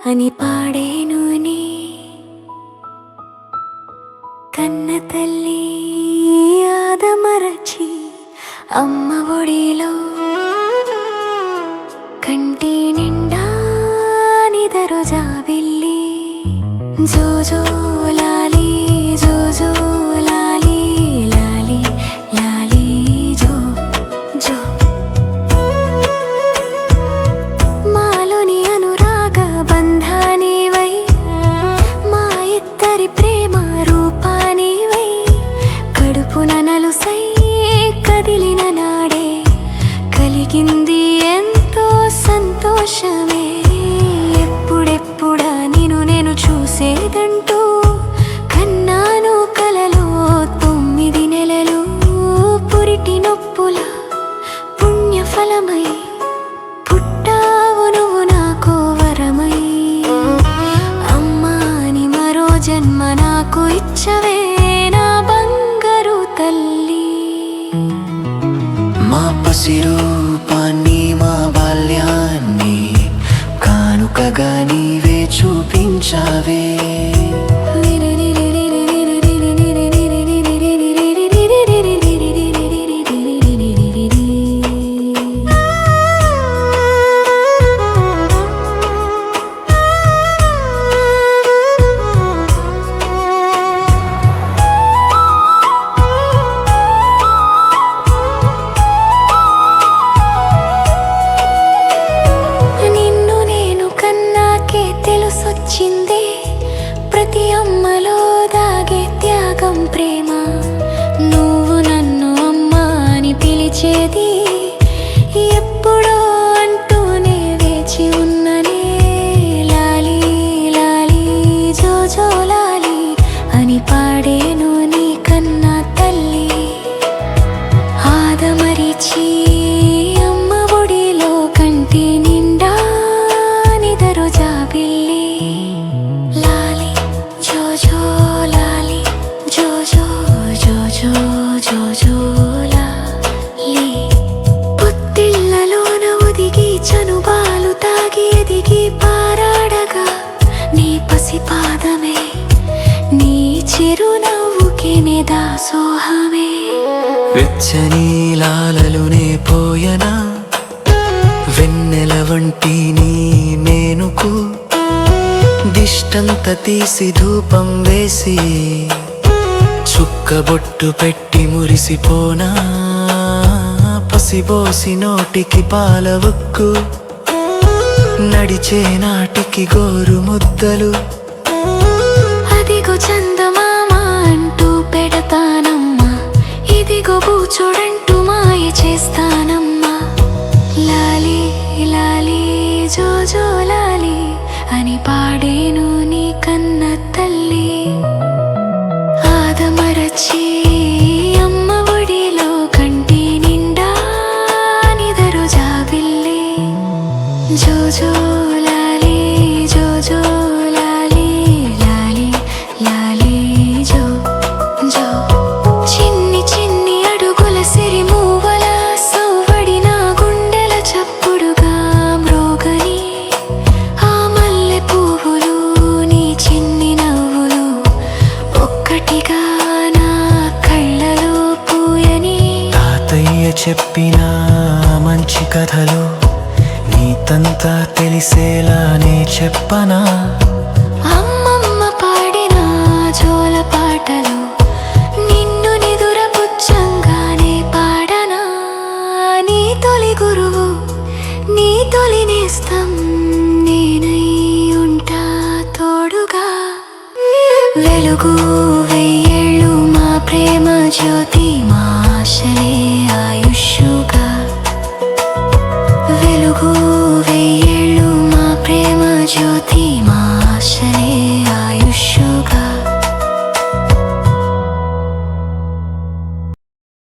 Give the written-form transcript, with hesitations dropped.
అని పాడేను నీ కన్న తల్లి ఆదమరచి అమ్మ ఒడిలో కంటి నిండా నిదరు జాబిల్లి జోజో లాలి జోజో లాలి లాలి లాలి జో జో మాలోని అనురాగ బంధానివై మా ఇద్దరి ప్రేమ రూపానివై కడుపున నలుసై కదిలిన నాడే కలిగింది ఎంతో సంతోషమే ఎప్పుడెప్పుడా నేను చూసేదంటూ కన్నాను కలలో 9 నెలలు పురిటి నొప్పుల పుణ్యఫలమై పుట్టావు నువ్వు నాకో వరమై అమ్మా అని మరో జన్మ నాకు ఇచ్చవే నా బంగారు తల్లి మా పసిరూపాన్ని మా బాల్యాన్ని కానుకగా నీవే చూపించావే తెలిసొచ్చిందే ప్రతి అమ్మలో దాగే త్యాగం ప్రేమ నువ్వు నన్ను అమ్మా అని పిలిచేది ఎప్పుడో అంటూనే వేచి ఉన్ననే లాలి లాలి జోజో లాలి అని పాడేను నీ కన్నా తల్లి ఆదమరిచి అమ్మ ఒడిలో కంటి నిండా నిదరు జాబిల్లి లాలి జోజో లాలి జోజో జోజో జోజో లాలి పొత్తిళ్ళలోన ఒదిగి చనుబాలు తాగి ఎదిగి పారాడగా నీ పసిపాదమే నీ చిరునవ్వుకి దాసోహమే వెచ్చని లాలలునే పోయనా వెన్నెల వంటి నీ మేనుకు దిష్టంత తీసి ధూపం వేసి చుక్కబొట్టు పెట్టి మురిసిపోనా పసిబోసి నోటికి పాలవక్కు నడిచే నాటికి గోరు ముద్దలు అదిగో చందమామ అంటూ పెడతానమ్మా ఇదిగో బూచోడంటూ మాయ చేస్తానమ్మా లాలి లాలి జోజో లాలి అని పాడేను నీ కన్న తల్లి ఆదమరచి అమ్మ ఒడిలో కంటి నిండా నిదరు జాబిల్లి జోజో లాలి జోజో లాలి లాలి లాలి జో జో చిన్ని చిన్ని అడుగుల సిరిమూవల సవ్వడిన గుండెల చప్పుడుగా మ్రోగని ఆ మల్లె పువ్వులు నీ చిన్ని నవ్వులు ఒక్కటిగా నా కళ్ళలో పూయని తాతయ్య చెప్పిన మంచి కథలు నీతంతా తెలిసేలానే చెప్పనా అమ్మమ్మ పాడిన జోల పాటలు నిన్ను నిదురపుచ్చంగానే పాడనా నీ తొలి గురువు నీ తొలి నేస్తం నేనై ఉంటా తోడుగా వెలుగు వెయ్యేళ్ళు మా ప్రేమ జ్యోతి మా ఆశలే